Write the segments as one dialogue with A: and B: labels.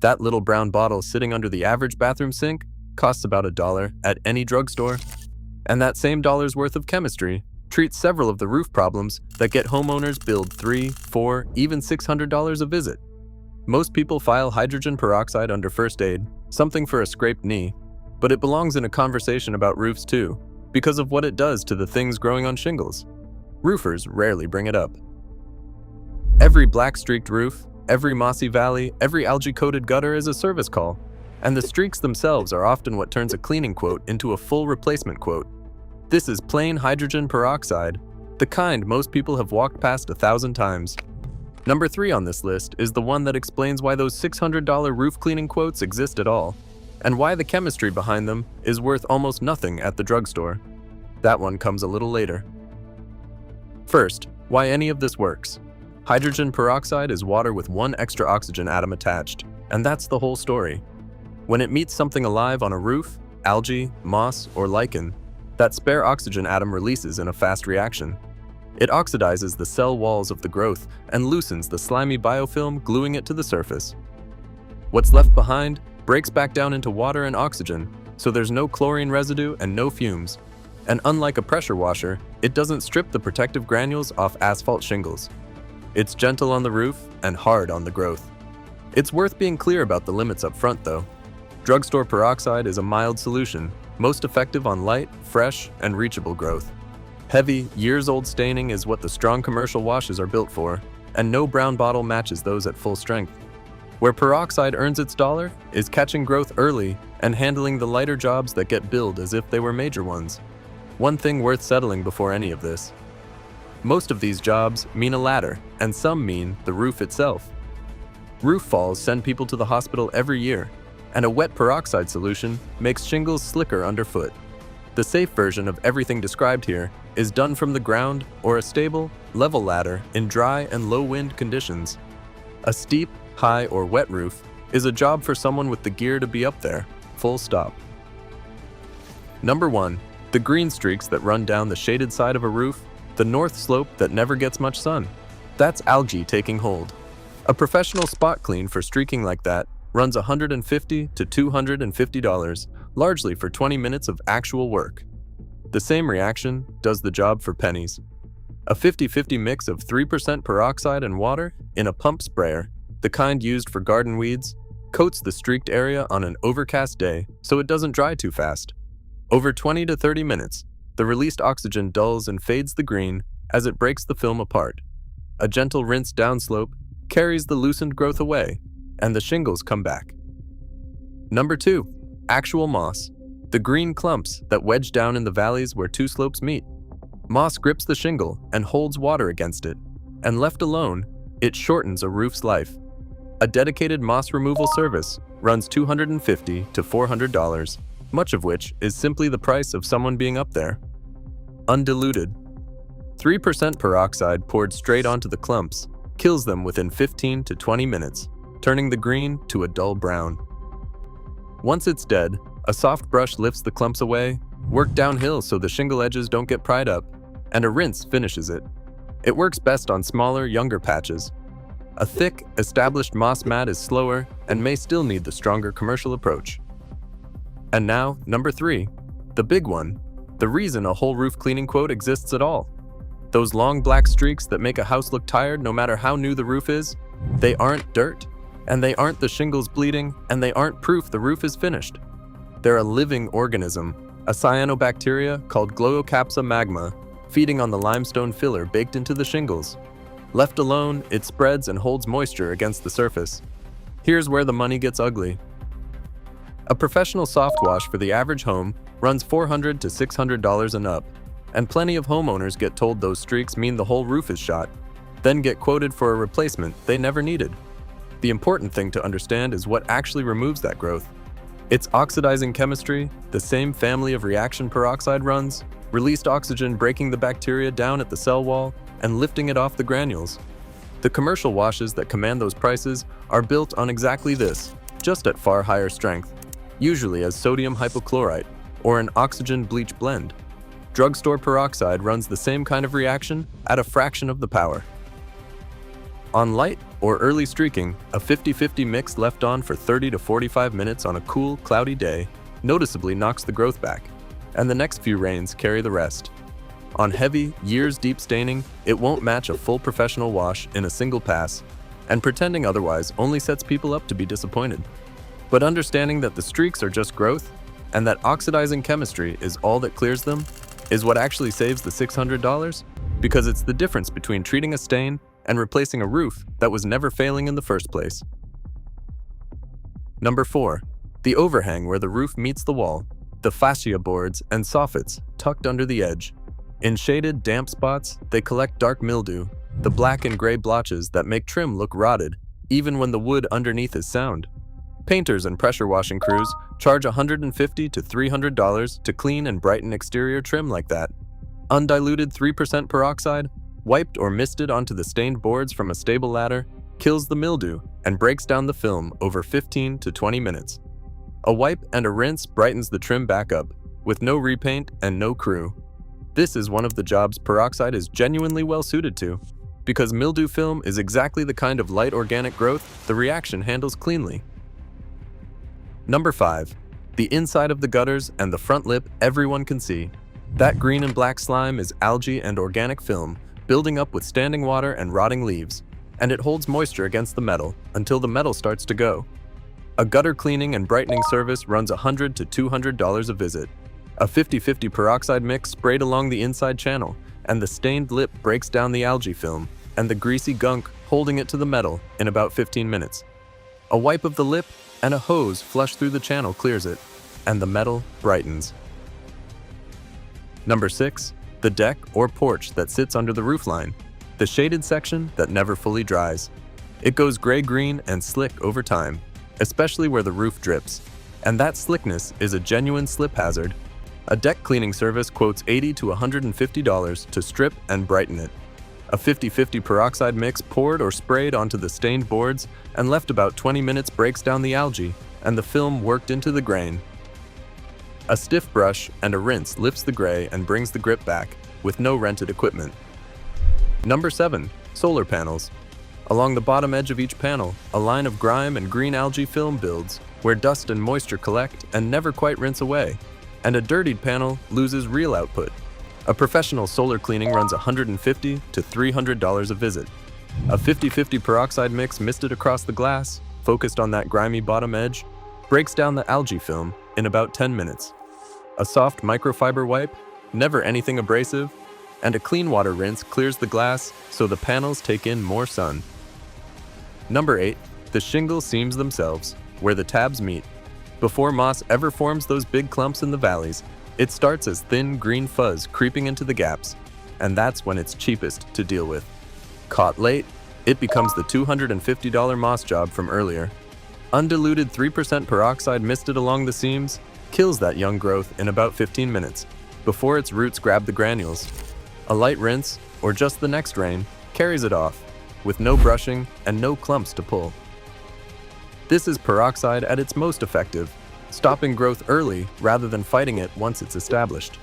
A: That little brown bottle sitting under the average bathroom sink costs about $1 at any drugstore. And that same dollar's worth of chemistry treats several of the roof problems that get homeowners billed $3, $4, even $600 a visit. Most people file hydrogen peroxide under first aid, something for a scraped knee, but it belongs in a conversation about roofs too, because of what it does to the things growing on shingles. Roofers rarely bring it up. Every black-streaked roof, every mossy valley, every algae-coated gutter is a service call, and the streaks themselves are often what turns a cleaning quote into a full replacement quote. This is plain hydrogen peroxide, the kind most people have walked past 1,000 times. Number 3 on this list is the one that explains why those $600 roof cleaning quotes exist at all, and why the chemistry behind them is worth almost nothing at the drugstore. That one comes a little later. First, why any of this works. Hydrogen peroxide is water with one extra oxygen atom attached, and that's the whole story. When it meets something alive on a roof, algae, moss, or lichen, that spare oxygen atom releases in a fast reaction. It oxidizes the cell walls of the growth and loosens the slimy biofilm, gluing it to the surface. What's left behind breaks back down into water and oxygen, so there's no chlorine residue and no fumes. And unlike a pressure washer, it doesn't strip the protective granules off asphalt shingles. It's gentle on the roof and hard on the growth. It's worth being clear about the limits up front though. Drugstore peroxide is a mild solution, most effective on light, fresh, and reachable growth. Heavy, years-old staining is what the strong commercial washes are built for, and no brown bottle matches those at full strength. Where peroxide earns its dollar is catching growth early and handling the lighter jobs that get billed as if they were major ones. One thing worth settling before any of this. Most of these jobs mean a ladder, and some mean the roof itself. Roof falls send people to the hospital every year, and a wet peroxide solution makes shingles slicker underfoot. The safe version of everything described here is done from the ground or a stable, level ladder in dry and low wind conditions. A steep, high, or wet roof is a job for someone with the gear to be up there, full stop. Number 1. The green streaks that run down the shaded side of a roof, the north slope that never gets much sun. That's algae taking hold. A professional spot clean for streaking like that runs $150 to $250, largely for 20 minutes of actual work. The same reaction does the job for pennies. A 50-50 mix of 3% peroxide and water in a pump sprayer, the kind used for garden weeds, coats the streaked area on an overcast day so it doesn't dry too fast. Over 20 to 30 minutes, the released oxygen dulls and fades the green as it breaks the film apart. A gentle rinse downslope carries the loosened growth away, and the shingles come back. Number 2. Actual moss. The green clumps that wedge down in the valleys where two slopes meet. Moss grips the shingle and holds water against it, and left alone, it shortens a roof's life. A dedicated moss removal service runs $250 to $400, much of which is simply the price of someone being up there. Undiluted. 3% peroxide poured straight onto the clumps kills them within 15 to 20 minutes, turning the green to a dull brown. Once it's dead, a soft brush lifts the clumps away, work downhill so the shingle edges don't get pried up, and a rinse finishes it. It works best on smaller, younger patches. A thick, established moss mat is slower and may still need the stronger commercial approach. And now, number 3, the big one, the reason a whole roof cleaning quote exists at all. Those long black streaks that make a house look tired no matter how new the roof is, they aren't dirt, and they aren't the shingles bleeding, and they aren't proof the roof is finished. They're a living organism, a cyanobacteria called Gloeocapsa magma, feeding on the limestone filler baked into the shingles. Left alone, it spreads and holds moisture against the surface. Here's where the money gets ugly. A professional soft wash for the average home runs $400 to $600 and up, and plenty of homeowners get told those streaks mean the whole roof is shot, then get quoted for a replacement they never needed. The important thing to understand is what actually removes that growth. It's oxidizing chemistry, the same family of reaction peroxide runs, released oxygen breaking the bacteria down at the cell wall and lifting it off the granules. The commercial washes that command those prices are built on exactly this, just at far higher strength, usually as sodium hypochlorite or an oxygen bleach blend. Drugstore peroxide runs the same kind of reaction at a fraction of the power. On light, or early streaking, a 50-50 mix left on for 30 to 45 minutes on a cool, cloudy day noticeably knocks the growth back, and the next few rains carry the rest. On heavy, years-deep staining, it won't match a full professional wash in a single pass, and pretending otherwise only sets people up to be disappointed. But understanding that the streaks are just growth, and that oxidizing chemistry is all that clears them, is what actually saves the $600, because it's the difference between treating a stain and replacing a roof that was never failing in the first place. Number 4. The overhang where the roof meets the wall, the fascia boards and soffits tucked under the edge. In shaded, damp spots, they collect dark mildew, the black and gray blotches that make trim look rotted, even when the wood underneath is sound. Painters and pressure washing crews charge $150 to $300 to clean and brighten exterior trim like that. Undiluted 3% peroxide, wiped or misted onto the stained boards from a stable ladder, kills the mildew and breaks down the film over 15 to 20 minutes. A wipe and a rinse brightens the trim back up, with no repaint and no crew. This is one of the jobs peroxide is genuinely well suited to, because mildew film is exactly the kind of light organic growth the reaction handles cleanly. Number 5. The inside of the gutters and the front lip everyone can see. That green and black slime is algae and organic film, building up with standing water and rotting leaves, and it holds moisture against the metal until the metal starts to go. A gutter cleaning and brightening service runs $100 to $200 a visit. A 50-50 peroxide mix sprayed along the inside channel, and the stained lip breaks down the algae film and the greasy gunk holding it to the metal in about 15 minutes. A wipe of the lip and a hose flush through the channel clears it, and the metal brightens. Number 6. The deck or porch that sits under the roofline, the shaded section that never fully dries. It goes gray-green and slick over time, especially where the roof drips, and that slickness is a genuine slip hazard. A deck cleaning service quotes $80 to $150 to strip and brighten it. A 50-50 peroxide mix poured or sprayed onto the stained boards and left about 20 minutes breaks down the algae and the film worked into the grain. A stiff brush and a rinse lifts the gray and brings the grip back, with no rented equipment. Number 7. Solar panels. Along the bottom edge of each panel, a line of grime and green algae film builds, where dust and moisture collect and never quite rinse away, and a dirtied panel loses real output. A professional solar cleaning runs $150 to $300 a visit. A 50-50 peroxide mix misted across the glass, focused on that grimy bottom edge, breaks down the algae film in about 10 minutes. A soft microfiber wipe, never anything abrasive, and a clean water rinse clears the glass so the panels take in more sun. Number 8. The shingle seams themselves, where the tabs meet. Before moss ever forms those big clumps in the valleys, it starts as thin green fuzz creeping into the gaps, and that's when it's cheapest to deal with. Caught late, it becomes the $250 moss job from earlier. Undiluted 3% peroxide misted along the seams kills that young growth in about 15 minutes, before its roots grab the granules. A light rinse, or just the next rain, carries it off, with no brushing and no clumps to pull. This is peroxide at its most effective, stopping growth early rather than fighting it once it's established.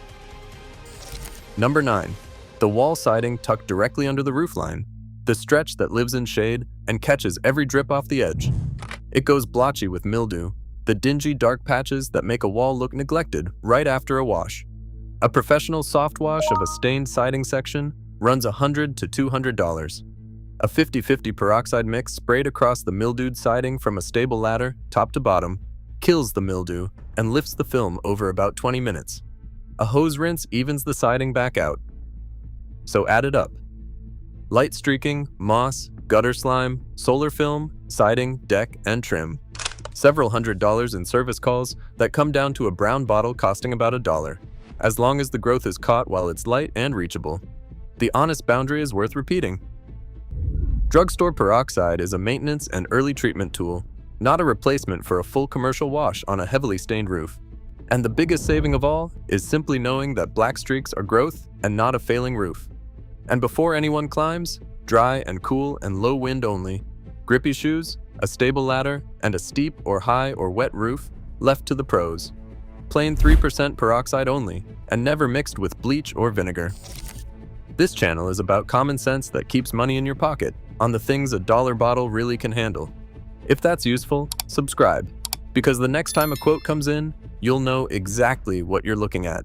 A: Number 9. The wall siding tucked directly under the roofline, the stretch that lives in shade and catches every drip off the edge. It goes blotchy with mildew, the dingy dark patches that make a wall look neglected right after a wash. A professional soft wash of a stained siding section runs $100 to $200. A 50-50 peroxide mix sprayed across the mildewed siding from a stable ladder, top to bottom, kills the mildew and lifts the film over about 20 minutes. A hose rinse evens the siding back out. So add it up. Light streaking, moss, gutter slime, solar film, siding, deck, and trim. Several $100s in service calls that come down to a brown bottle costing about $1, as long as the growth is caught while it's light and reachable. The honest boundary is worth repeating. Drugstore peroxide is a maintenance and early treatment tool, not a replacement for a full commercial wash on a heavily stained roof. And the biggest saving of all is simply knowing that black streaks are growth and not a failing roof. And before anyone climbs, dry and cool and low wind only, grippy shoes, a stable ladder, and a steep or high or wet roof left to the pros. Plain 3% peroxide only, and never mixed with bleach or vinegar. This channel is about common sense that keeps money in your pocket, on the things a dollar bottle really can handle. If that's useful, subscribe, because the next time a quote comes in, you'll know exactly what you're looking at.